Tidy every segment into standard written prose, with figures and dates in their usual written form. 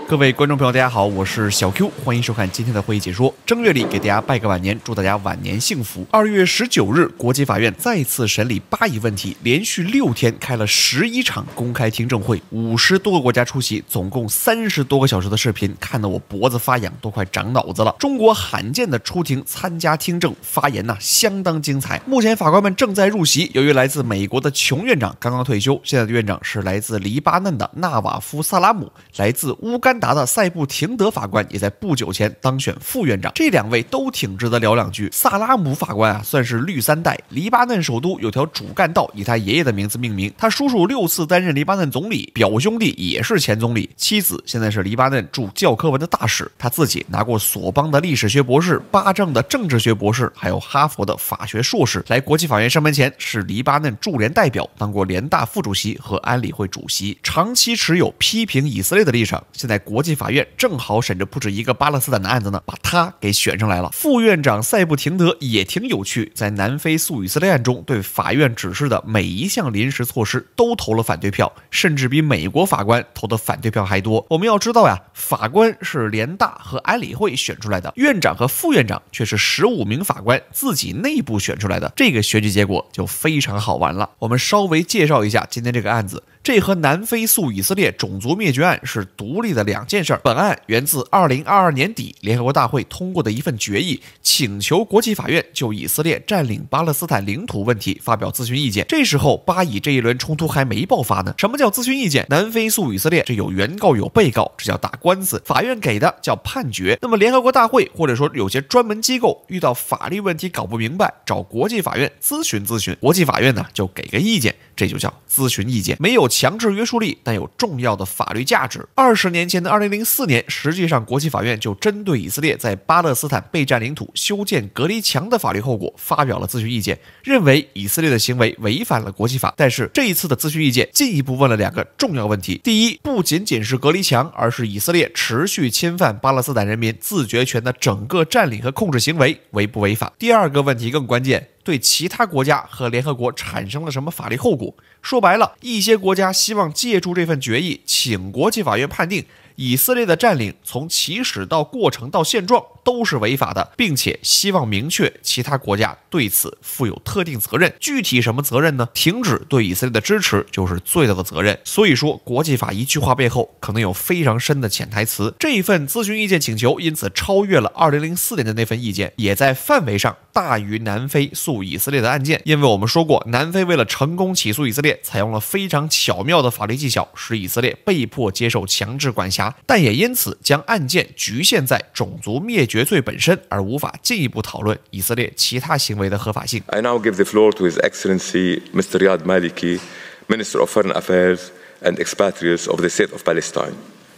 各位观众朋友，大家好，我是小 Q， 欢迎收看今天的会议解说。正月里给大家拜个晚年，祝大家晚年幸福。2月19日，国际法院再次审理巴以问题，连续6天开了11场公开听证会，50多个国家出席，总共30多个小时的视频，看得我脖子发痒，都快长脑子了。中国罕见的出庭参加听证，发言相当精彩。目前法官们正在入席，由于来自美国的琼院长刚刚退休，现在的院长是来自黎巴嫩的纳瓦夫·萨拉姆，来自乌干达的塞布廷德法官也在不久前当选副院长，这2位都挺值得聊2句。萨拉姆法官算是绿3代，黎巴嫩首都有条主干道以他爷爷的名字命名，他叔叔6次担任黎巴嫩总理，表兄弟也是前总理，妻子现在是黎巴嫩驻教科文的大使，他自己拿过索邦的历史学博士、巴政的政治学博士，还有哈佛的法学硕士。来国际法院上班前是黎巴嫩驻联代表，当过联大副主席和安理会主席，长期持有批评以色列的立场。现在国际法院正好审着不止一个巴勒斯坦的案子呢，把他给选上来了。副院长塞布廷德也挺有趣，在南非诉以色列案中，对法院指示的每一项临时措施都投了反对票，甚至比美国法官投的反对票还多。我们要知道法官是联大和安理会选出来的，院长和副院长却是15名法官自己内部选出来的，这个选举结果就非常好玩了。我们稍微介绍一下今天这个案子。这和南非诉以色列种族灭绝案是独立的2件事。本案源自2022年底联合国大会通过的一份决议，请求国际法院就以色列占领巴勒斯坦领土问题发表咨询意见。这时候巴以这一轮冲突还没爆发呢。什么叫咨询意见？南非诉以色列，这有原告有被告，这叫打官司，法院给的叫判决。那么联合国大会或者说有些专门机构遇到法律问题搞不明白，找国际法院咨询咨询，国际法院呢就给个意见，这就叫咨询意见，没有强制约束力，但有重要的法律价值。20年前的2004年，实际上国际法院就针对以色列在巴勒斯坦被占领土修建隔离墙的法律后果发表了咨询意见，认为以色列的行为违反了国际法。但是这一次的咨询意见进一步问了2个重要问题：第一，不仅仅是隔离墙，而是以色列持续侵犯巴勒斯坦人民自决权的整个占领和控制行为违不违法？第2个问题更关键，对其他国家和联合国产生了什么法律后果？说白了，一些国家希望借助这份决议，请国际法院判定以色列的占领从起始到过程到现状都是违法的，并且希望明确其他国家对此负有特定责任。具体什么责任呢？停止对以色列的支持就是最大的责任。所以说，国际法一句话背后可能有非常深的潜台词。这一份咨询意见请求因此超越了2004年的那份意见，也在范围上大于南非诉以色列的案件。因为我们说过，南非为了成功起诉以色列，采用了非常巧妙的法律技巧，使以色列被迫接受强制管辖，但也因此将案件局限在种族灭绝罪本身，而无法进一步讨论以色列其他行为的合法性。 I now give the floor to His Excellency Mr. Riyad Maliki, Minister of Foreign Affairs and Expatriates of the State of Palestine.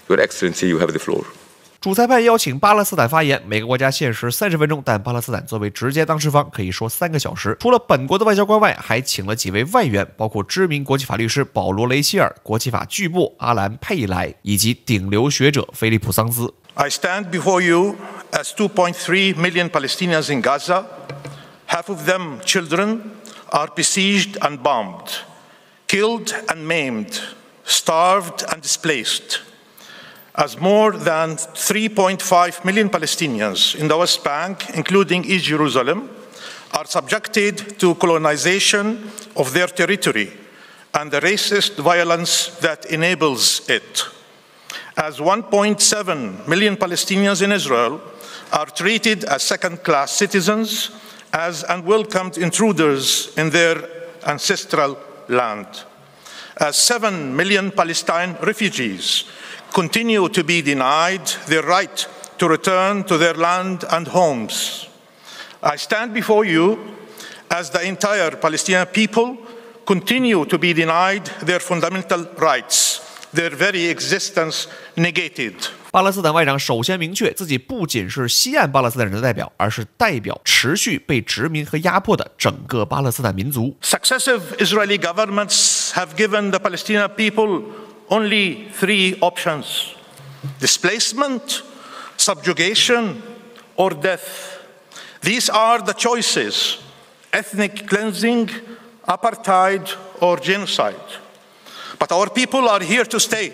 Your Excellency, you have the floor. 主裁判邀请巴勒斯坦发言，每个国家限时30分钟，但巴勒斯坦作为直接当事方可以说3个小时。除了本国的外交官外，还请了几位外援，包括知名国际法律师保罗·雷希尔、国际法巨擘阿兰·佩莱以及顶流学者菲利普·桑兹。I stand before you as 2.3 million Palestinians in Gaza, half of them children, are besieged and bombed, killed and maimed, starved and displaced.As more than 3.5 million Palestinians in the West Bank, including East Jerusalem, are subjected to colonization of their territory and the racist violence that enables it. As 1.7 million Palestinians in Israel are treated as second-class citizens, as unwelcomed intruders in their ancestral land. As 7 million Palestine refugees continue to be denied their right to return to their land and homes. I stand before you as the entire Palestinian people continue to be denied their fundamental rights, their very existence negated. 巴勒斯坦外长首先明确，自己不仅是西岸巴勒斯坦人的代表，而是代表持续被殖民和压迫的整个巴勒斯坦民族。Successive Israeli governments have given the Palestinian people only 3 options: displacement, subjugation, or death. These are the choices: ethnic cleansing, apartheid, or genocide. But our people are here to stay,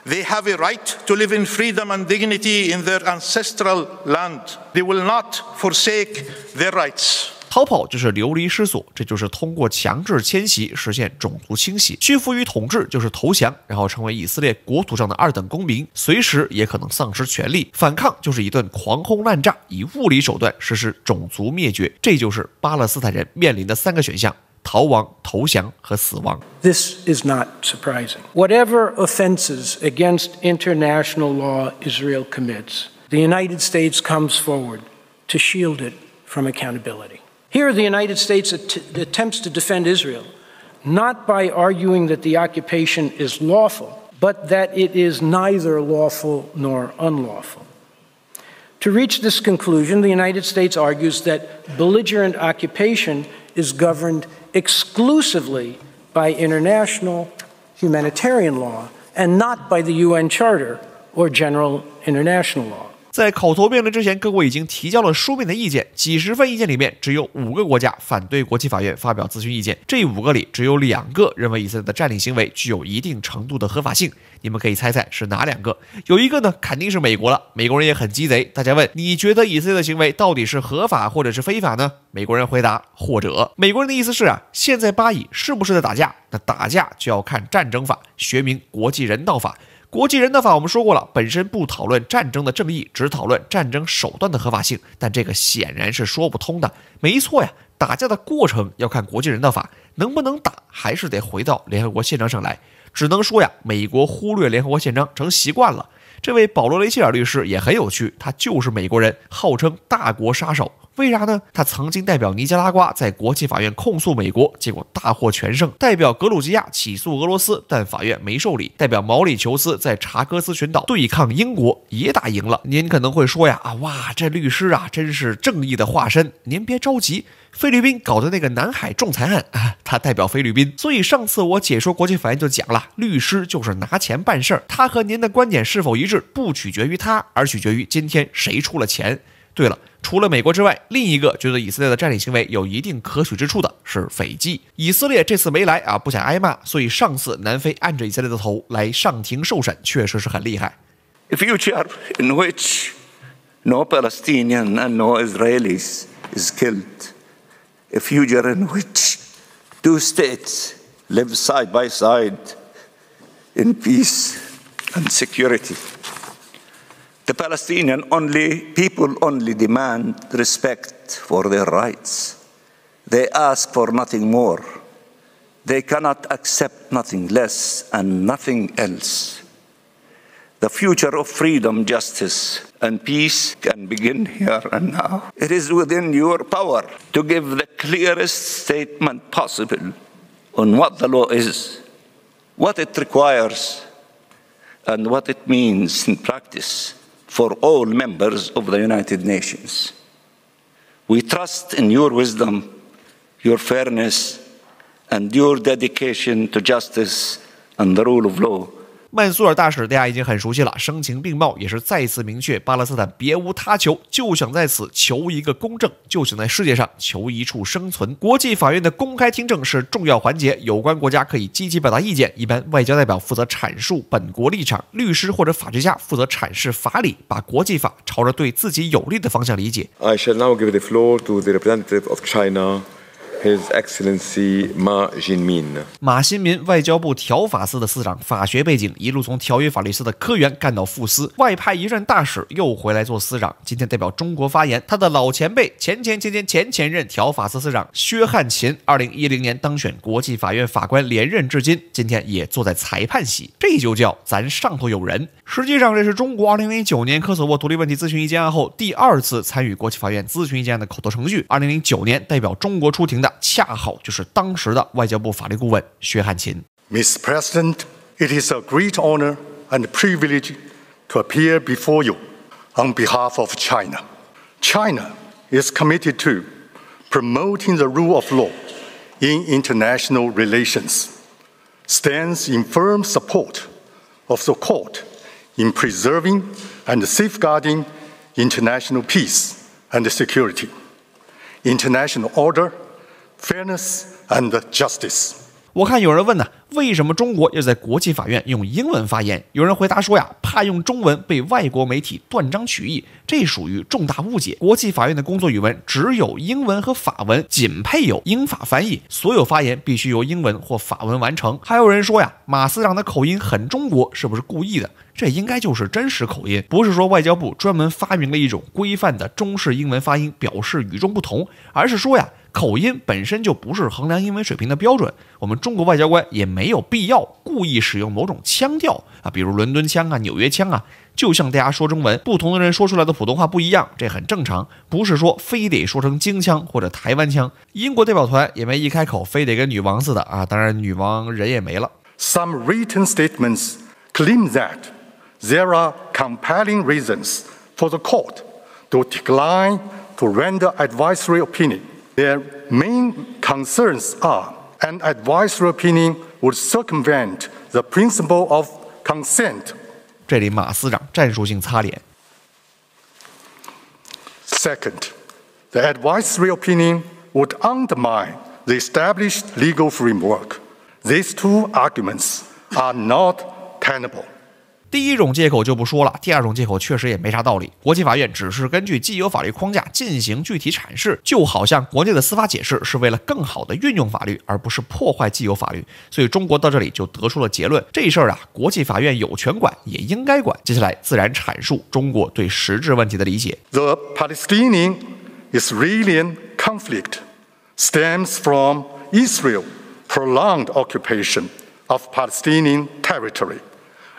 They have a right to live in freedom and dignity in their ancestral land. They will not forsake their rights. 逃跑就是流离失所，这就是通过强制迁徙实现种族清洗；屈服于统治就是投降，然后成为以色列国土上的二等公民，随时也可能丧失权利。反抗就是一顿狂轰滥炸，以物理手段实施种族灭绝。这就是巴勒斯坦人面临的3个选项：逃亡、投降和死亡。 This is not surprising. Whatever offenses against international law Israel commits, the United States comes forward to shield it from accountability. Here, the United States attempts to defend Israel, not by arguing that the occupation is lawful, but that it is neither lawful nor unlawful. To reach this conclusion, the United States argues that belligerent occupation is governed exclusively by international humanitarian law and not by the UN Charter or general international law. 在口头辩论之前，各国已经提交了书面的意见，几十份意见里面只有5个国家反对国际法院发表咨询意见，这5个里只有2个认为以色列的占领行为具有一定程度的合法性。你们可以猜猜是哪2个？有一个呢，肯定是美国了。美国人也很鸡贼，大家问你觉得以色列的行为到底是合法或者是非法呢？美国人回答或者。美国人的意思是啊，现在巴以是不是在打架？那打架就要看战争法，学名国际人道法。国际人道法我们说过了，本身不讨论战争的正义，只讨论战争手段的合法性，但这个显然是说不通的。没错呀，打架的过程要看国际人道法，能不能打还是得回到联合国宪章上来。只能说呀，美国忽略联合国宪章成习惯了。这位保罗·雷切尔律师也很有趣，他就是美国人，号称大国杀手。为啥呢？他曾经代表尼加拉瓜在国际法院控诉美国，结果大获全胜；代表格鲁吉亚起诉俄罗斯，但法院没受理；代表毛里求斯在查戈斯群岛对抗英国，也打赢了。您可能会说呀，哇，这律师啊，真是正义的化身。您别着急，菲律宾搞的那个南海仲裁案啊，他代表菲律宾。所以上次我解说国际法院就讲了，律师就是拿钱办事儿，他和您的观点是否一致，不取决于他，而取决于今天谁出了钱。对了，除了美国之外，另一个觉得以色列的占领行为有一定可取之处的是斐济。以色列这次没来啊，不想挨骂，所以上次南非按着以色列的头来上庭受审，确实是很厉害。A future in which no Palestinian and no Israelis is killed. A future in which two states live side by side in peace and security. The Palestinian people only demand respect for their rights. They ask for nothing more. They cannot accept nothing less and nothing else. The future of freedom, justice, and peace can begin here and now. It is within your power to give the clearest statement possible on what the law is, what it requires, and what it means in practice for all members of the United Nations. We trust in your wisdom, your fairness, and your dedication to justice and the rule of law. 曼苏尔大使大家已经很熟悉了，声情并茂，也是再次明确巴勒斯坦别无他求，就想在此求一个公正，就想在世界上求一处生存。国际法院的公开听证是重要环节，有关国家可以积极表达意见，一般外交代表负责阐述本国立场，律师或者法学家负责阐释法理，把国际法朝着对自己有利的方向理解。I shall now give the floor to the representative of China.His Excellency Ma Jinmin。马新民，外交部条法司的司长，法学背景，一路从条约法律司的科员干到副司，外派一任大使，又回来做司长。今天代表中国发言，他的老前辈前任条法司司长薛汉勤，2010年当选国际法院法官，连任至今，今天也坐在裁判席，这就叫咱上头有人。实际上，这是中国2009年科索沃独立问题咨询意见案后第2次参与国际法院咨询意见案的口头程序。2009年代表中国出庭的，恰好就是当时的外交部法律顾问薛汉勤。Mr. President, it is a great honor and privilege to appear before you on behalf of China. China is committed to promoting the rule of law in international relations, stands in firm support of the court in preserving and safeguarding international peace and security, international order, fairness and justice. 我看有人问呢，为什么中国要在国际法院用英文发言？有人回答说呀，怕用中文被外国媒体断章取义，这属于重大误解。国际法院的工作语文只有英文和法文，仅配有英法翻译，所有发言必须由英文或法文完成。还有人说呀，马司长的口音很中国，是不是故意的？这应该就是真实口音，不是说外交部专门发明了一种规范的中式英文发音表示与众不同，而是说呀，口音本身就不是衡量英文水平的标准，我们中国外交官也没有必要故意使用某种腔调啊，比如伦敦腔啊、纽约腔啊。就像大家说中文，不同的人说出来的普通话不一样，这很正常，不是说非得说成京腔或者台湾腔。英国代表团也没一开口非得跟女王似的啊，当然女王人也没了。Some written statements claim that there are compelling reasons for the court to decline to render advisory opinion. Their main concerns are an advisory opinion would circumvent the principle of consent. 这里马司长战术性擦脸。Second, the advisory opinion would undermine the established legal framework. These two arguments are not tenable. 第一种借口就不说了，第二种借口确实也没啥道理。国际法院只是根据既有法律框架进行具体阐释，就好像国内的司法解释是为了更好的运用法律，而不是破坏既有法律。所以中国到这里就得出了结论，这事儿啊，国际法院有权管，也应该管。接下来自然阐述中国对实质问题的理解。The Palestinian-Israeli conflict stems from Israel's prolonged occupation of Palestinian territory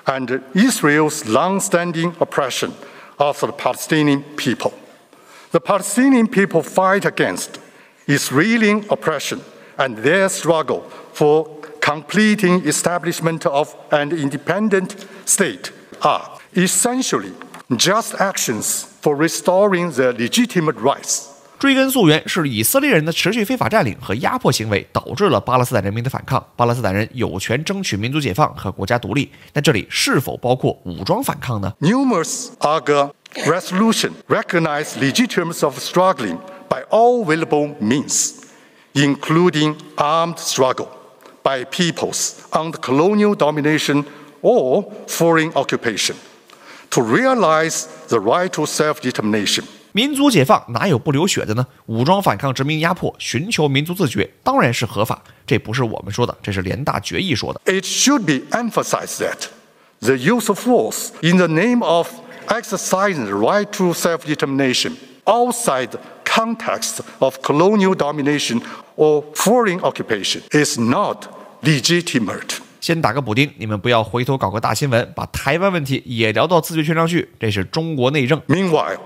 and Israel's long-standing oppression of the Palestinian people. The Palestinian people fight against Israeli oppression and their struggle for completing establishment of an independent state are essentially just actions for restoring their legitimate rights. 追根溯源，是以色列人的持续非法占领和压迫行为导致了巴勒斯坦人民的反抗。巴勒斯坦人有权争取民族解放和国家独立，但这里是否包括武装反抗呢？ Numerous other resolutions recognize legitimacy of struggling by all available means, including armed struggle by peoples under colonial domination or foreign occupation, to realize the right to self-determination. 民族解放哪有不流血的呢？武装反抗、殖民压迫、寻求民族自决，当然是合法。这不是我们说的，这是联大决议说的。It should be emphasized that the use of force in the name of exercising the right to self-determination outside the context of colonial domination or foreign occupation is not legitimate. 先打个补丁，你们不要回头搞个大新闻，把台湾问题也聊到自决权上去，这是中国内政。Meanwhile,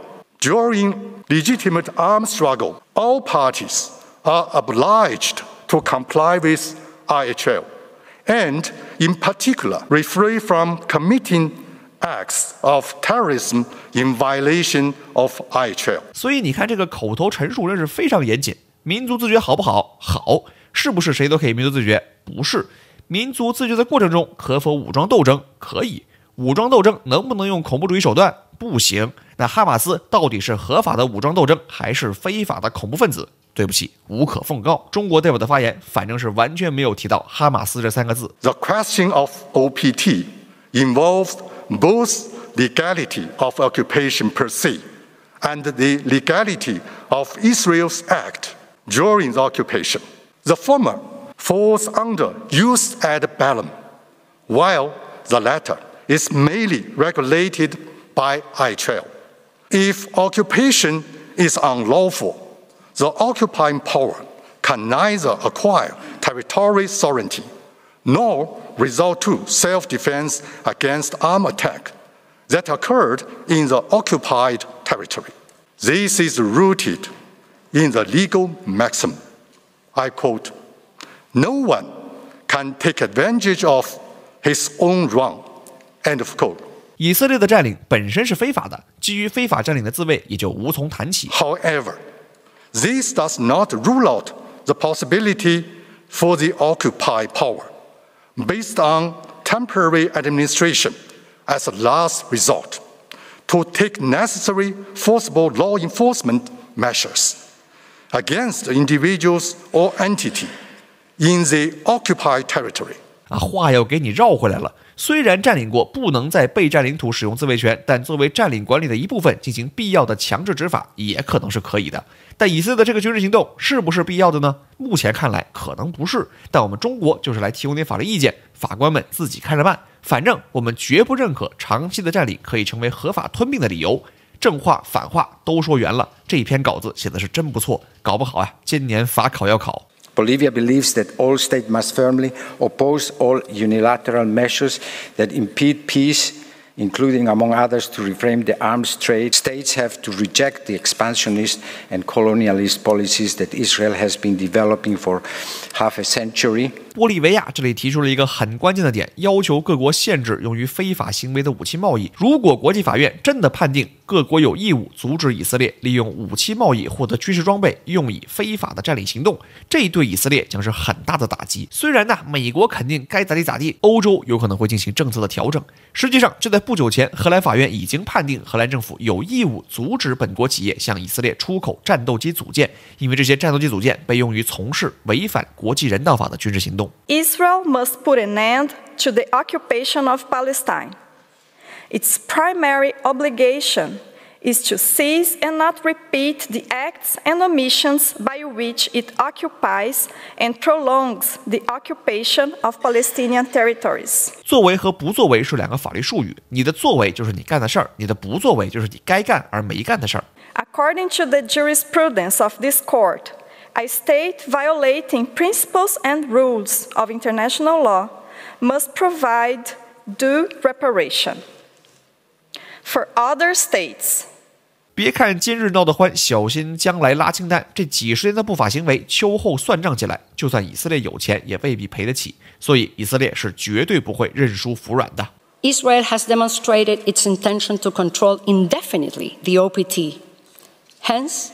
during legitimate armed struggle, all parties are obliged to comply with IHL, and in particular, refrain from committing acts of terrorism in violation of IHL. 所以你看，这个口头陈述真是非常严谨。民族自决好不好？好。是不是谁都可以民族自决？不是。民族自决的过程中，可否武装斗争？可以。武装斗争能不能用恐怖主义手段？不行。那哈马斯到底是合法的武装斗争，还是非法的恐怖分子？对不起，无可奉告。中国代表的发言，反正是完全没有提到哈马斯这3个字。The question of OPT involved both legality of occupation per se and the legality of Israel's act during the occupation. The former falls under jus ad bellum, while the latter is merely regulated by IHL. If occupation is unlawful, the occupying power can neither acquire territorial sovereignty nor resort to self-defense against armed attack that occurred in the occupied territory. This is rooted in the legal maxim. I quote, "No one can take advantage of his own wrong." End of quote. 以色列的占领本身是非法的，基于非法占领的自卫也就无从谈起。However, this does not rule out the possibility for the occupied power, based on temporary administration as a last resort, to take necessary forcible law enforcement measures against individuals or entity in the occupied territory. 话要给你绕回来了。虽然占领国不能在被占领土使用自卫权，但作为占领管理的一部分进行必要的强制执法也可能是可以的。但以色列的这个军事行动是不是必要的呢？目前看来可能不是，但我们中国就是来提供点法律意见，法官们自己看着办。反正我们绝不认可长期的占领可以成为合法吞并的理由。正话反话都说圆了，这一篇稿子写的是真不错，搞不好今年法考要考。Bolivia believes that all states must firmly oppose all unilateral measures that impede peace, including, among others, to reframe the arms trade. States have to reject the expansionist and colonialist policies that Israel has been developing for half a century. 玻利维亚这里提出了一个很关键的点，要求各国限制用于非法行为的武器贸易。如果国际法院真的判定各国有义务阻止以色列利用武器贸易获得军事装备，用以非法的占领行动，这对以色列将是很大的打击。虽然美国肯定该咋地咋地，欧洲有可能会进行政策的调整。实际上，就在不久前，荷兰法院已经判定荷兰政府有义务阻止本国企业向以色列出口战斗机组件，因为这些战斗机组件被用于从事违反国际人道法的军事行动。Israel must put an end to the occupation of Palestine. Its primary obligation is to cease and not repeat the acts and omissions by which it occupies and prolongs the occupation of Palestinian territories. 作为和不作为是两个法律术语，你的作为就是你干的事儿，你的不作为就是你该干而没干的事儿。According to the jurisprudence of this court, a state violating principles and rules of international law must provide due reparation. For other states, 别看今日闹得欢，小心将来拉清单。这几十年的不法行为，秋后算账起来，就算以色列有钱，也未必赔得起。所以，以色列是绝对不会认输服软的。Israel has demonstrated its intention to control indefinitely the OPT. Hence,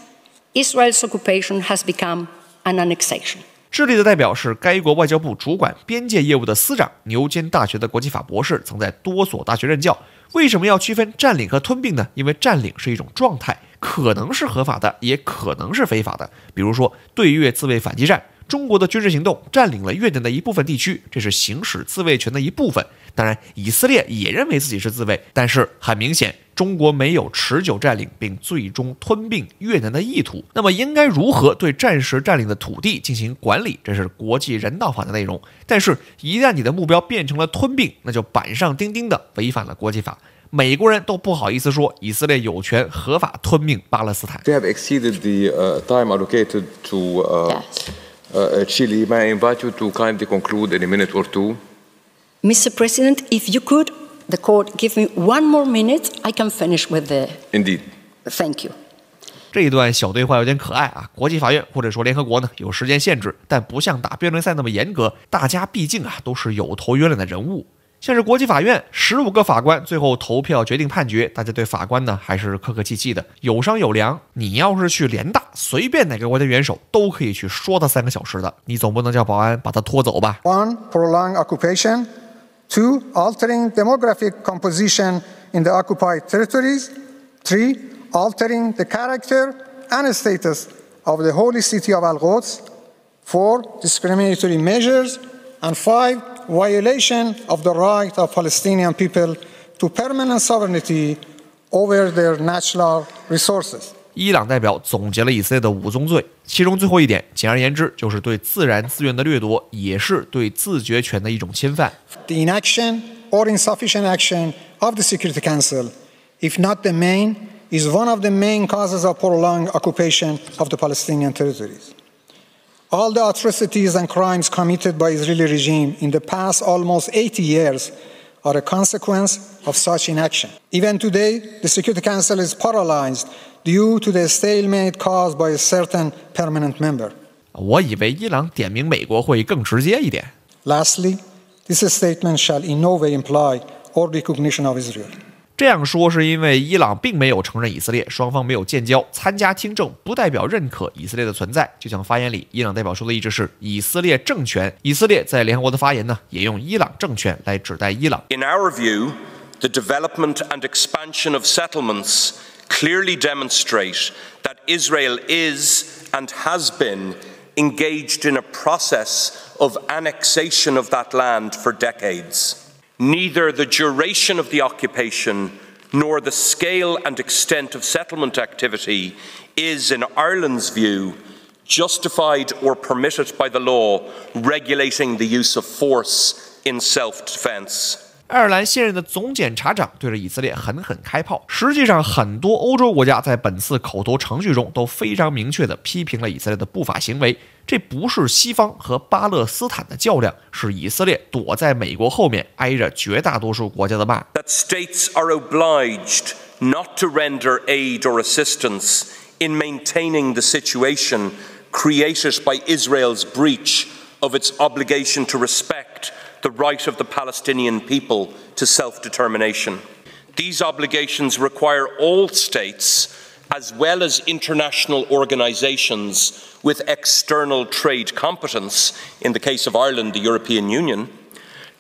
Israel's occupation has become an annexation. 智利的代表是该国外交部主管边界业务的司长，牛津大学的国际法博士，曾在多所大学任教。为什么要区分占领和吞并呢？因为占领是一种状态，可能是合法的，也可能是非法的。比如说对越自卫反击战，中国的军事行动占领了越南的一部分地区，这是行使自卫权的一部分。当然，以色列也认为自己是自卫，但是很明显，中国没有持久占领并最终吞并越南的意图。那么，应该如何对暂时占领的土地进行管理？这是国际人道法的内容。但是，一旦你的目标变成了吞并，那就板上钉钉的违反了国际法。美国人都不好意思说以色列有权合法吞并巴勒斯坦。We have exceeded the time allocated to Chile. May I invite you to kindly conclude in a minute or two? Mr. President, if you could, the court give me one more minute, I can finish with the... Indeed. Thank you. 这一段小对话有点可爱啊！国际法院或者说联合国呢有时间限制，但不像打辩论赛那么严格。大家毕竟都是有头有脸的人物。像是国际法院15个法官最后投票决定判决，大家对法官呢还是客客气气的，有商有量。你要是去联大，随便哪个国家元首都可以去说他3个小时的，你总不能叫保安把他拖走吧 ？1. Prolonged occupation. 2. Altering demographic composition in the occupied territories. 3. Altering the character and status of the holy city of Al-Quds. 4. Discriminatory measures. And 5. Violation of the right of Palestinian people to permanent sovereignty over their natural resources. 伊朗代表总结了以色列的5宗罪，其中最后一点，简而言之就是对自然资源的掠夺，也是对自决权的一种侵犯。The inaction or insufficient action of the Security Council, if not the main, is one of the main causes of prolonged occupation of the Palestinian territories. All the atrocities and crimes committed by the Israeli regime in the past almost 80 years are a consequence of such inaction. Even today, the Security Council is paralyzed due to the stalemate caused by a certain permanent member. 我以为伊朗点名美国会更直接一点。Lastly, this statement shall in no way imply or recognition of Israel. 这样说是因为伊朗并没有承认以色列，双方没有建交，参加听证不代表认可以色列的存在。就像发言里，伊朗代表说的一直是以色列政权。以色列在联合国的发言呢，也用伊朗政权来指代伊朗。In our view, the development and expansion of settlements clearly demonstrate that Israel is and has been engaged in a process of annexation of that land for decades. Neither the duration of the occupation nor the scale and extent of settlement activity is, in Ireland's view, justified or permitted by the law regulating the use of force in self-defense. 爱尔兰现任的总检察长对着以色列狠狠开炮。实际上，很多欧洲国家在本次口头程序中都非常明确地批评了以色列的不法行为。这不是西方和巴勒斯坦的较量，是以色列躲在美国后面挨着绝大多数国家的骂。That states are obliged not to render aid or assistance in maintaining the situation created by Israel's breach of its obligation to respect the right of the Palestinian people to self-determination. These obligations require all states, as well as international organisations with external trade competence, in the case of Ireland, the European Union,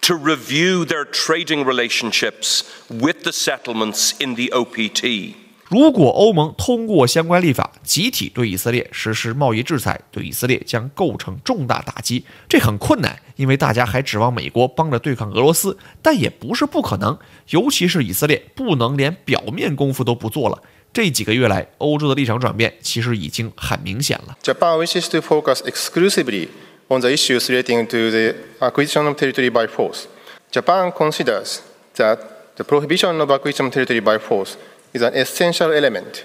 to review their trading relationships with the settlements in the OPT. 如果欧盟通过相关立法，集体对以色列实施贸易制裁，对以色列将构成重大打击。这很困难，因为大家还指望美国帮着对抗俄罗斯，但也不是不可能。尤其是以色列不能连表面功夫都不做了。这几个月来，欧洲的立场转变其实已经很明显了。Japan wishes to focus exclusively on the issues relating to the acquisition of territory by force. Japan considers that the prohibition of acquisition of territory by force is an essential element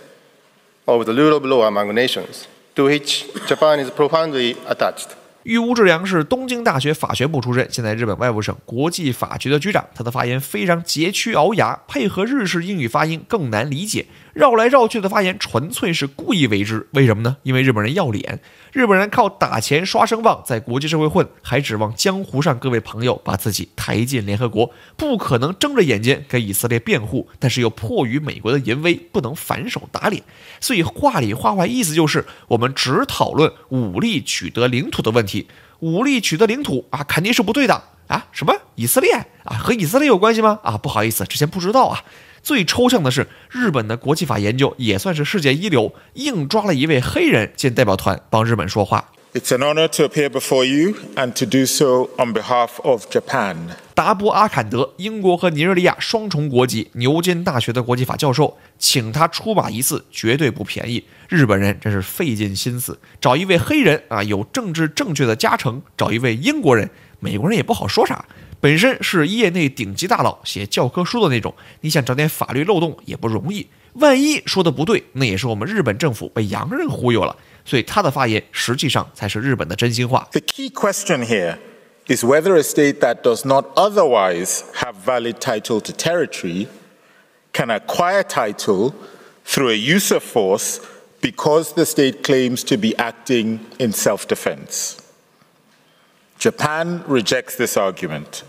of the rule of law among nations, to which Japan is profoundly attached. 玉屋治良是东京大学法学部出身，现在日本外务省国际法局的局长。他的发言非常佶屈聱牙，配合日式英语发音更难理解，绕来绕去的发言纯粹是故意为之。为什么呢？因为日本人要脸，日本人靠打钱刷声望，在国际社会混，还指望江湖上各位朋友把自己抬进联合国，不可能睁着眼睛给以色列辩护，但是又迫于美国的淫威，不能反手打脸。所以话里话外意思就是，我们只讨论武力取得领土的问题。武力取得领土啊，肯定是不对的啊！什么以色列啊，和以色列有关系吗？啊，不好意思，之前不知道啊。最抽象的是，日本的国际法研究也算是世界一流，硬抓了一位黑人进代表团帮日本说话。It's an honor to appear before you and to do so on behalf of Japan. 达波阿坎德，英国和尼日利亚双重国籍，牛津大学的国际法教授，请他出马一次绝对不便宜。日本人真是费尽心思，找一位黑人啊，有政治正确的加成；找一位英国人，美国人也不好说啥。本身是业内顶级大佬，写教科书的那种，你想找点法律漏洞也不容易。万一说的不对，那也是我们日本政府被洋人忽悠了。所以他的发言实际上才是日本的真心话。 The key question here is whether a state that does not otherwise have valid title to territory can acquire title through a use of force because the state claims to be acting in self-defense. Japan rejects this argument.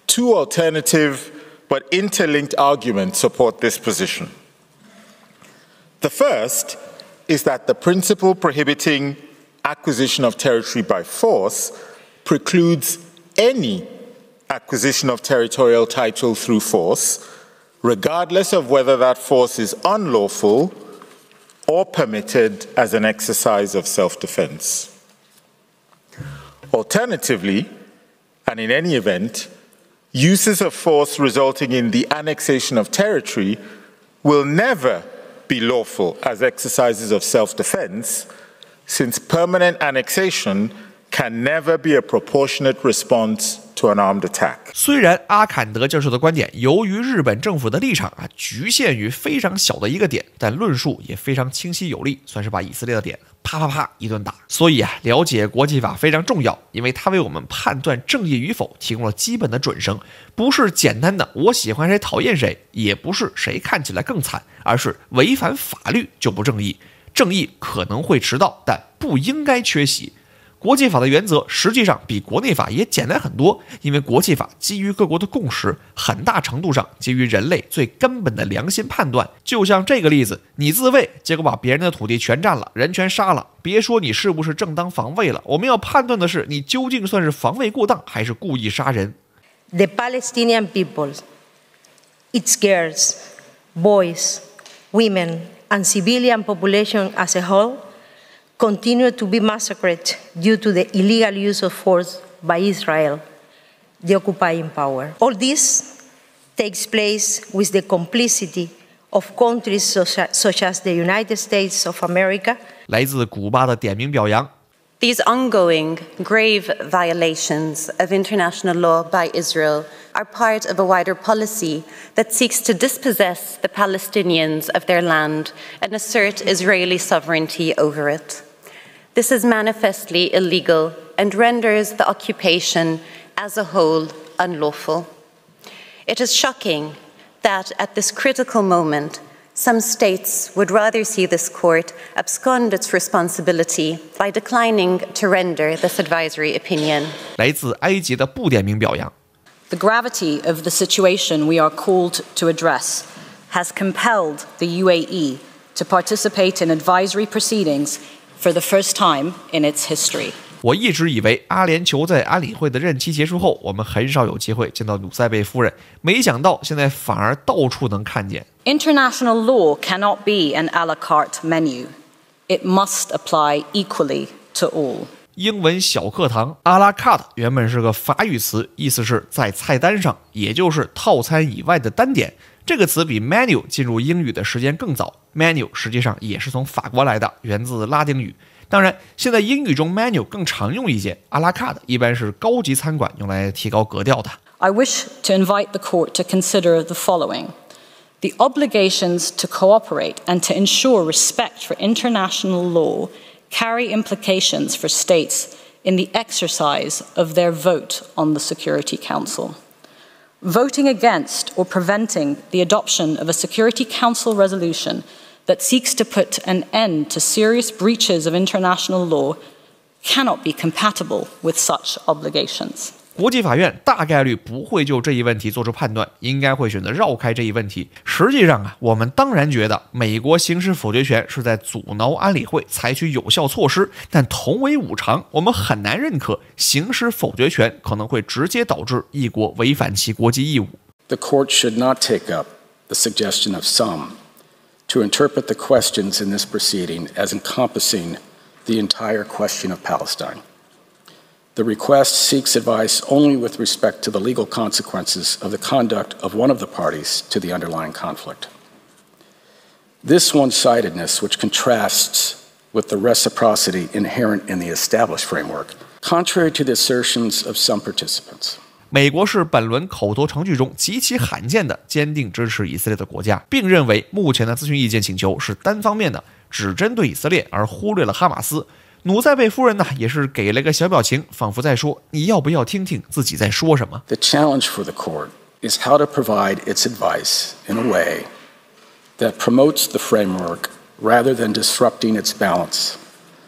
Two alternative but interlinked arguments support this position. The first is that the principle prohibiting acquisition of territory by force precludes any acquisition of territorial title through force, regardless of whether that force is unlawful or permitted as an exercise of self-defense. Alternatively, and in any event, uses of force resulting in the annexation of territory will never be lawful as exercises of self-defense, since permanent annexation can never be a proportionate response to an armed attack. 虽然阿坎德教授的观点由于日本政府的立场局限于非常小的一个点，但论述也非常清晰有力，算是把以色列的点啪啪啪一顿打。所以了解国际法非常重要，因为它为我们判断正义与否提供了基本的准绳，不是简单的我喜欢谁讨厌谁，也不是谁看起来更惨，而是违反法律就不正义。正义可能会迟到，但不应该缺席。国际法的原则实际上比国内法也简单很多，因为国际法基于各国的共识，很大程度上基于人类最根本的良心判断。就像这个例子，你自卫，结果把别人的土地全占了，人全杀了，别说你是不是正当防卫了，我们要判断的是你究竟算是防卫过当还是故意杀人。 The Palestinian people, its girls, boys, women, and civilian population as a whole, continue to be massacred due to the illegal use of force by Israel, the occupying power. All this takes place with the complicity of countries such as the United States of America. 来自古巴的点名表扬。 These ongoing, grave violations of international law by Israel are part of a wider policy that seeks to dispossess the Palestinians of their land and assert Israeli sovereignty over it. This is manifestly illegal and renders the occupation as a whole unlawful. It is shocking that at this critical moment, some states would rather see this court abscond its responsibility by declining to render this advisory opinion. 来自埃及的不点名表扬。 The gravity of the situation we are called to address has compelled the UAE to participate in advisory proceedings for the first time in its history. 我一直以为阿联酋在安理会的任期结束后，我们很少有机会见到努塞贝夫人，没想到现在反而到处能看见。 International law cannot be an à la carte menu. It must apply equally to all. 英文小课堂 à la carte 原本是个法语词，意思是在菜单上，也就是套餐以外的单点。这个词比 menu 进入英语的时间更早。menu 实际上也是从法国来的，源自拉丁语。 当然，现在英语中 menu 更常用一些 à la carte 一般是高级餐馆用来提高格调的。 I wish to invite the court to consider the following. The obligations to cooperate and to ensure respect for international law carry implications for states in the exercise of their vote on the Security Council. Voting against or preventing the adoption of a Security Council resolution that seeks to put an end to serious breaches of international law cannot be compatible with such obligations. 国际法院大概率不会就这一问题做出判断，应该会选择绕开这一问题。实际上我们当然觉得美国行使否决权是在阻挠安理会采取有效措施，但同为五常，我们很难认可行使否决权可能会直接导致一国违反其国际义务。 The court should not take up the suggestion of some to interpret the questions in this proceeding as encompassing the entire question of Palestine. The request seeks advice only with respect to the legal consequences of the conduct of one of the parties to the underlying conflict. This one-sidedness, which contrasts with the reciprocity inherent in the established framework, contrary to the assertions of some participants. 美国是本轮口头程序中极其罕见的坚定支持以色列的国家，并认为目前的咨询意见请求是单方面的，只针对以色列，而忽略了哈马斯。努塞贝夫人呢，也是给了个小表情，仿佛在说：“你要不要听听自己在说什么？” The challenge for the court is how to provide its advice in a way that promotes the framework rather than disrupting its balance,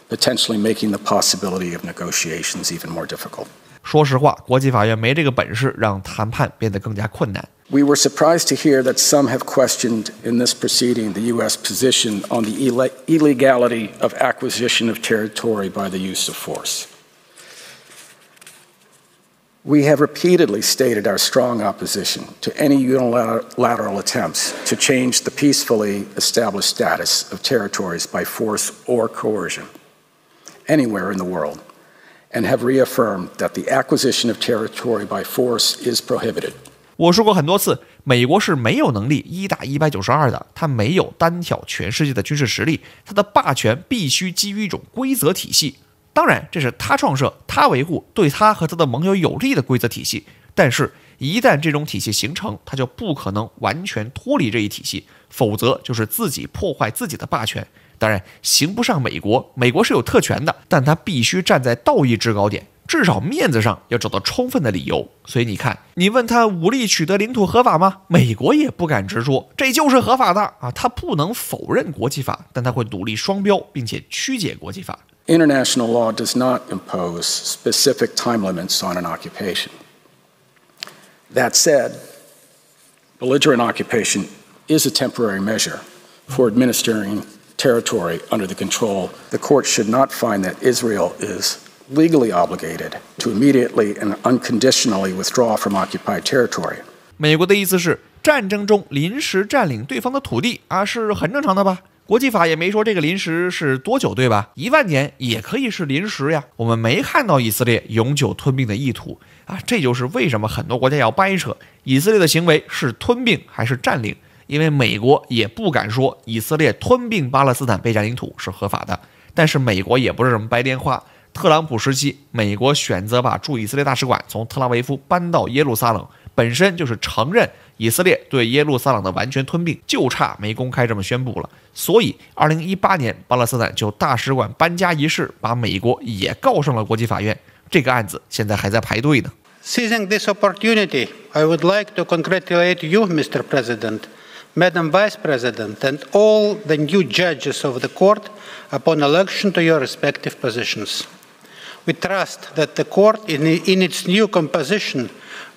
potentially making the possibility of negotiations even more difficult. 说实话，国际法院没这个本事，让谈判变得更加困难。 We were surprised to hear that some have questioned in this proceeding the U.S. position on the illegality of acquisition of territory by the use of force. We have repeatedly stated our strong opposition to any unilateral attempts to change the peacefully established status of territories by force or coercion anywhere in the world, and have reaffirmed that the acquisition of territory by force is prohibited. 我说过很多次，美国是没有能力1打192的，它没有单挑全世界的军事实力，它的霸权必须基于一种规则体系。当然，这是他创设、他维护，对他和他的盟友有利的规则体系。但是，一旦这种体系形成，他就不可能完全脱离这一体系，否则就是自己破坏自己的霸权。当然，行不上美国，美国是有特权的，但他必须站在道义制高点。 至少面子上要找到充分的理由，所以你看，你问他武力取得领土合法吗？美国也不敢直说这就是合法的啊，他不能否认国际法，但他会努力双标，并且曲解国际法。International law does not impose specific time limits on an occupation. That said, belligerent occupation is a temporary measure for administering territory under the control. The court should not find that Israel is legally obligated to immediately and unconditionally withdraw from occupied territory. 美国的意思是，战争中临时占领对方的土地啊，是很正常的吧？国际法也没说这个临时是多久，对吧？1万年也可以是临时呀。我们没看到以色列永久吞并的意图啊，这就是为什么很多国家要掰扯以色列的行为是吞并还是占领，因为美国也不敢说以色列吞并巴勒斯坦被占领土是合法的。但是美国也不是什么白莲花，特朗普时期，美国选择把驻以色列大使馆从特拉维夫搬到耶路撒冷，本身就是承认以色列对耶路撒冷的完全吞并，就差没公开这么宣布了。所以2018年巴勒斯坦就大使馆搬家一事把美国也告上了国际法院，这个案子现在还在排队呢。 Seizing this opportunity, I would like to congratulate you, Mr. President, Madam Vice President, and all the new judges of the court upon election to your respective positions. We trust that the court, in its new composition,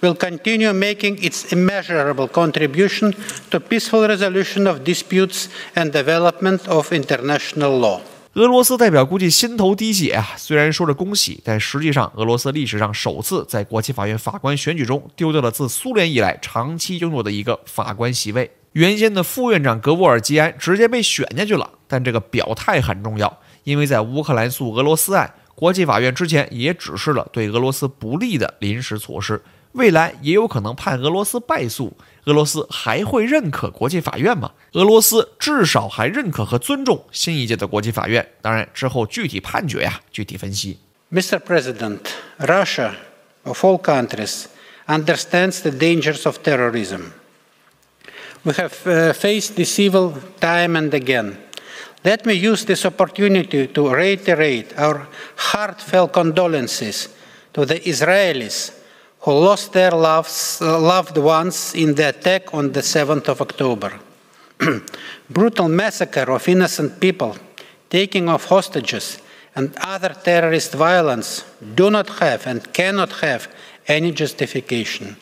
will continue making its immeasurable contribution to peaceful resolution of disputes and development of international law. 俄罗斯代表估计心头滴血啊！虽然说着恭喜，但实际上俄罗斯历史上首次在国际法院法官选举中丢掉了自苏联以来长期拥有的一个法官席位。原先的副院长格沃尔基安直接被选下去了，但这个表态很重要，因为在乌克兰诉俄罗斯案，国际法院之前也指示了对俄罗斯不利的临时措施，未来也有可能判俄罗斯败诉。俄罗斯还会认可国际法院吗？俄罗斯至少还认可和尊重新一届的国际法院。当然，之后具体判决呀，具体分析。Mr. President, Russia, of all countries, understands the dangers of terrorism. We have faced this evil time and again. Let me use this opportunity to reiterate our heartfelt condolences to the Israelis who lost their loved ones in the attack on the 7th of October. Brutal massacre of innocent people, taking of hostages, and other terrorist violence do not have and cannot have any justification.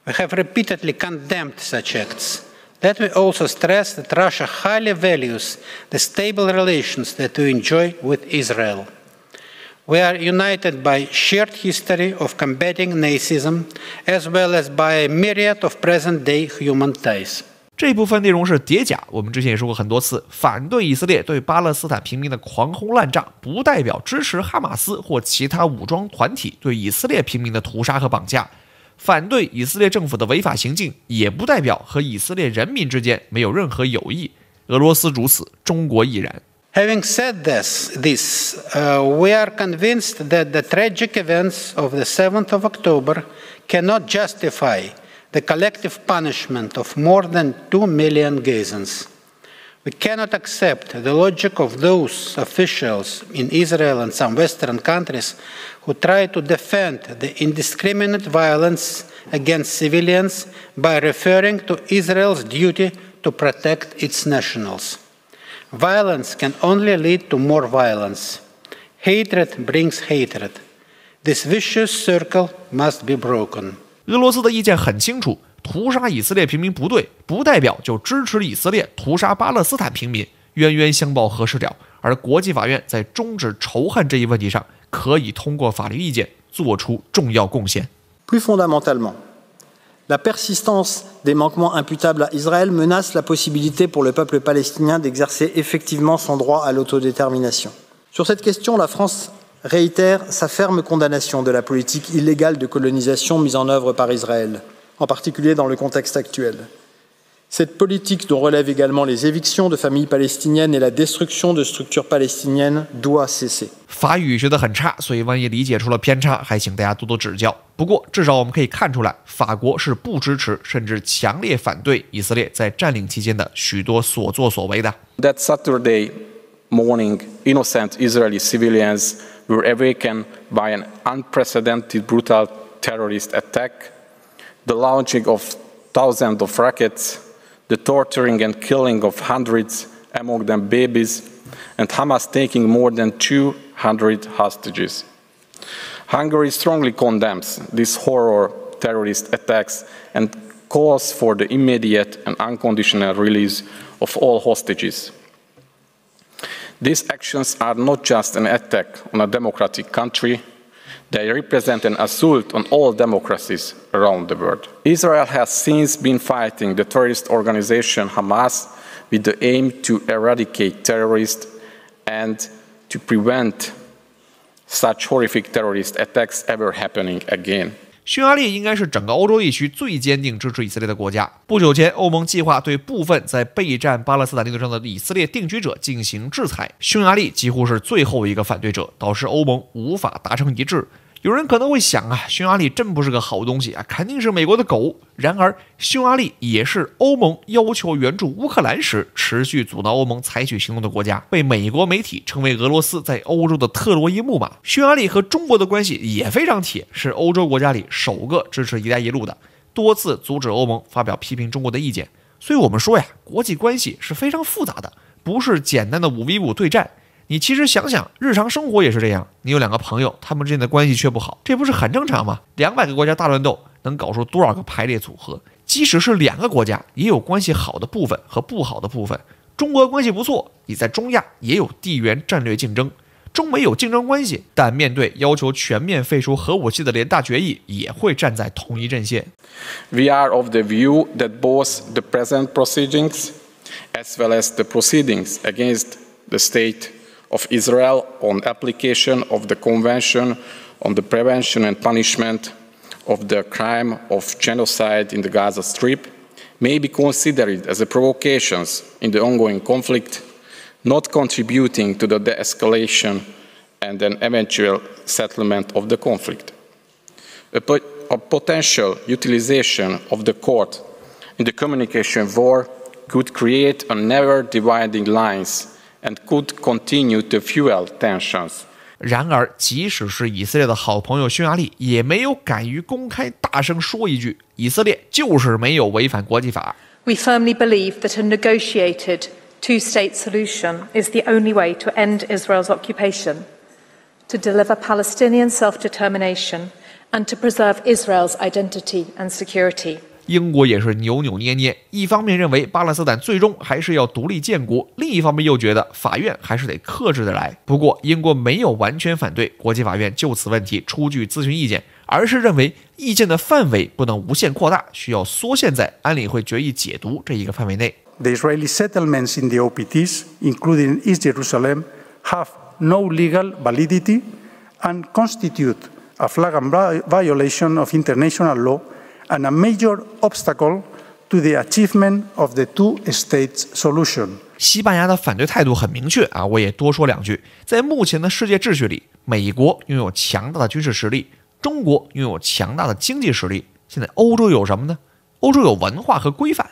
We have repeatedly condemned such acts. Let me also stress that Russia highly values the stable relations that we enjoy with Israel. We are united by shared history of combating Nazism, as well as by a myriad of present-day human ties. 这部分内容是叠加，我们之前也说过很多次，反对以色列对巴勒斯坦平民的狂轰滥炸，不代表支持哈马斯或其他武装团体对以色列平民的屠杀和绑架；反对以色列政府的违法行径，也不代表和以色列人民之间没有任何友谊。俄罗斯如此，中国亦然。Having said this, we are convinced that the tragic events of the 7th of October cannot justify the collective punishment of more than 2 million Gazans. We cannot accept the logic of those officials in Israel and some Western countries who try to defend the indiscriminate violence against civilians by referring to Israel's duty to protect its nationals. Violence can only lead to more violence. Hatred brings hatred. This vicious circle must be broken. 俄罗斯的意见很清楚，屠杀以色列平民不对，不代表就支持以色列屠杀巴勒斯坦平民，冤冤相报何时了？而国际法院在终止仇恨这一问题上，可以通过法律意见做出重要贡献。Plus fondamentalement, la persistance des manquements imputables à Israël menace la possibilité pour le peuple palestinien d'exercer effectivement son droit à l'autodétermination. Sur cette question, la France réitère sa ferme condamnation de la politique illégale de colonisation mise en œuvre par Israël, en particulier dans le contexte actuel. Cette politique, dont relèvent également les évictions de familles palestiniennes et la destruction de structures palestiniennes, doit cesser. 法语学得很差，所以万一理解出了偏差，还请大家多多指教。不过，至少我们可以看出来，法国是不支持，甚至强烈反对以色列在占领期间的许多所作所为的。That Saturday morning, innocent Israeli civilians were awakened by an unprecedented brutal terrorist attack, the launching of thousands of rockets, the torturing and killing of hundreds, among them babies, and Hamas taking more than 200 hostages. Hungary strongly condemns these horror terrorist attacks and calls for the immediate and unconditional release of all hostages. These actions are not just an attack on a democratic country, they represent an assault on all democracies around the world. Israel has since been fighting the terrorist organization Hamas with the aim to eradicate terrorists and to prevent such horrific terrorist attacks ever happening again. 匈牙利应该是整个欧洲地区最坚定支持以色列的国家。不久前，欧盟计划对部分在备战巴勒斯坦领土上的以色列定居者进行制裁，匈牙利几乎是最后一个反对者，导致欧盟无法达成一致。有人可能会想啊，匈牙利真不是个好东西啊，肯定是美国的狗。然而，匈牙利也是欧盟要求援助乌克兰时持续阻挠欧盟采取行动的国家，被美国媒体称为俄罗斯在欧洲的特洛伊木马。匈牙利和中国的关系也非常铁，是欧洲国家里首个支持“一带一路”的，多次阻止欧盟发表批评中国的意见。所以我们说呀，国际关系是非常复杂的，不是简单的5v5对战。你其实想想，日常生活也是这样。你有2个朋友，他们之间的关系却不好，这不是很正常吗？200个国家大乱斗能搞出多少个排列组合？即使是2个国家，也有关系好的部分和不好的部分。中俄关系不错，你在中亚也有地缘战略竞争。中美有竞争关系，但面对要求全面废除核武器的联大决议，也会站在同一阵线。We are of the view that both the present proceedings as well as the proceedings against the state of Israel on application of the Convention on the Prevention and Punishment of the Crime of Genocide in the Gaza Strip may be considered as provocations in the ongoing conflict, not contributing to the de-escalation and an eventual settlement of the conflict. A potential utilization of the court in the communication war could create a never-dividing lines and could continue to fuel tensions. 然而，即使是以色列的好朋友匈牙利，也没有敢于公开大声说一句：以色列就是没有违反国际法。We firmly believe that a negotiated two-state solution is the only way to end Israel's occupation, to deliver Palestinian self-determination, and to preserve Israel's identity and security. 英国也是扭扭捏捏，一方面认为巴勒斯坦最终还是要独立建国，另一方面又觉得法院还是得克制的来。不过，英国没有完全反对国际法院就此问题出具咨询意见，而是认为意见的范围不能无限扩大，需要缩限在安理会决议解读这一个范围内。The Israeli settlements in the OPTs, including East Jerusalem, have no legal validity and constitute a flagrant violation of international law and a major obstacle to the achievement of the two-state solution. 西班牙的反对态度很明确啊，我也多说2句。在目前的世界秩序里，美国拥有强大的军事实力，中国拥有强大的经济实力。现在欧洲有什么呢？欧洲有文化和规范。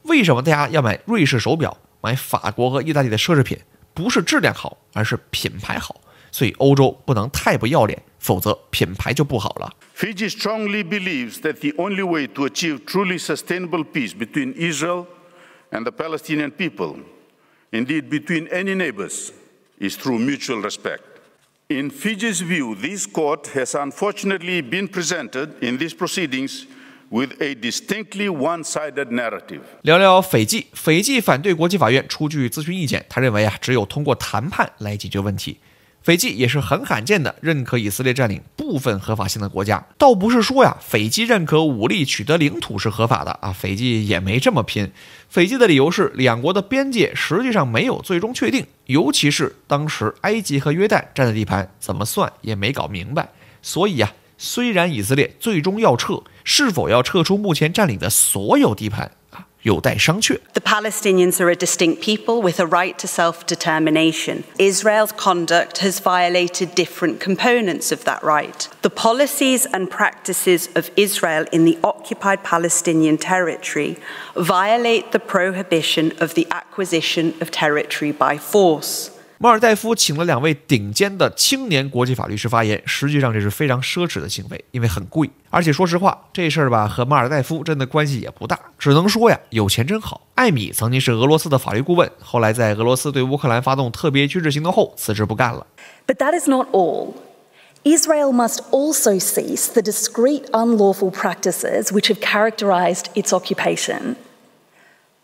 为什么大家要买瑞士手表，买法国和意大利的奢侈品？不是质量好，而是品牌好。所以欧洲不能太不要脸，否则品牌就不好了。Fiji strongly believes that the only way to achieve truly sustainable peace between Israel and the Palestinian people, indeed between any neighbors, is through mutual respect. In Fiji's view, this court has unfortunately been presented in these proceedings with a distinctly one-sided narrative. 聊聊斐济，斐济反对国际法院出具咨询意见，他认为啊，只有通过谈判来解决问题。斐济也是很罕见的认可以色列占领部分合法性的国家，倒不是说呀，斐济认可武力取得领土是合法的啊，斐济也没这么拼。斐济的理由是两国的边界实际上没有最终确定，尤其是当时埃及和约旦占的地盘怎么算也没搞明白。所以啊，虽然以色列最终要撤，是否要撤出目前占领的所有地盘啊，有待商榷。 The Palestinians are a distinct people with a right to self-determination. Israel's conduct has violated different components of that right. The policies and practices of Israel in the occupied Palestinian territory violate the prohibition of the acquisition of territory by force. 马尔代夫请了2位顶尖的青年国际法律师发言，实际上这是非常奢侈的行为，因为很贵。而且说实话，这事儿吧和马尔代夫真的关系也不大，只能说呀，有钱真好。艾米曾经是俄罗斯的法律顾问，后来在俄罗斯对乌克兰发动特别军事行动后辞职不干了。But that is not all. Israel must also cease the discrete unlawful practices which have characterized its occupation.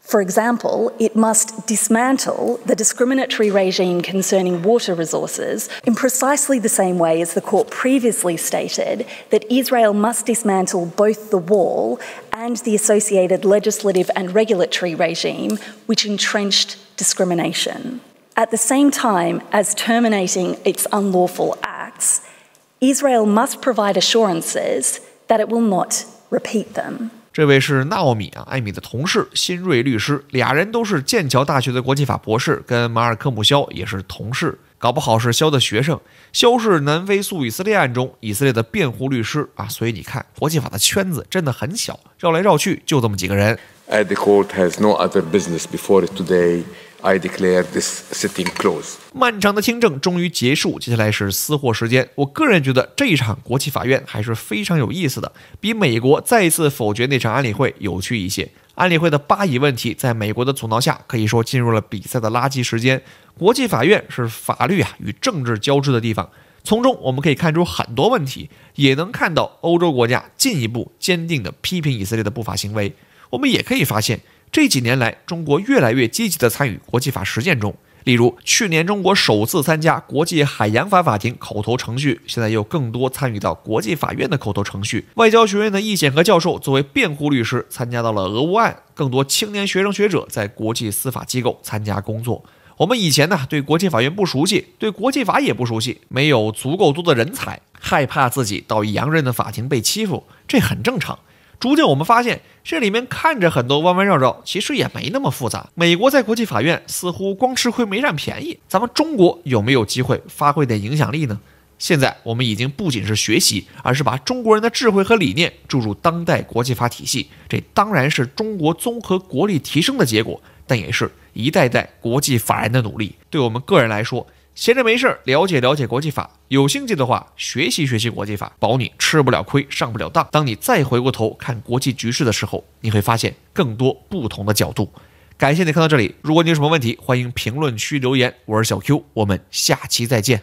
For example, it must dismantle the discriminatory regime concerning water resources in precisely the same way as the court previously stated that Israel must dismantle both the wall and and the associated legislative and regulatory regime, which entrenched discrimination. At the same time as terminating its unlawful acts, Israel must provide assurances that it will not repeat them. 这位是纳奥米艾米的同事，新锐律师，俩人都是剑桥大学的国际法博士，跟马尔科姆肖也是同事，搞不好是肖的学生。肖是南非诉以色列案中以色列的辩护律师啊，所以你看国际法的圈子真的很小，绕来绕去就这么几个人。As the court has no other business before it today, I declare this sitting closed. 漫长的听证终于结束，接下来是私货时间。我个人觉得这一场国际法院还是非常有意思的，比美国再一次否决那场安理会有趣一些。安理会的巴以问题在美国的阻挠下，可以说进入了比赛的垃圾时间。国际法院是法律与政治交织的地方，从中我们可以看出很多问题，也能看到欧洲国家进一步坚定地批评以色列的不法行为。我们也可以发现，这几年来中国越来越积极地参与国际法实践中。例如，去年中国首次参加国际海洋法法庭口头程序，现在又更多参与到国际法院的口头程序。外交学院的易检和教授作为辩护律师参加到了俄乌案，更多青年学生学者在国际司法机构参加工作。我们以前对国际法院不熟悉，对国际法也不熟悉，没有足够多的人才，害怕自己到洋人的法庭被欺负，这很正常。逐渐我们发现，这里面看着很多弯弯绕绕，其实也没那么复杂。美国在国际法院似乎光吃亏没占便宜，咱们中国有没有机会发挥点影响力呢？现在我们已经不仅是学习，而是把中国人的智慧和理念注入当代国际法体系。这当然是中国综合国力提升的结果，但也是一代代国际法人的努力。对我们个人来说，闲着没事了解了解国际法，有兴趣的话学习学习国际法，保你吃不了亏上不了当。当你再回过头看国际局势的时候，你会发现更多不同的角度。感谢你看到这里，如果你有什么问题，欢迎评论区留言。我是小 Q， 我们下期再见。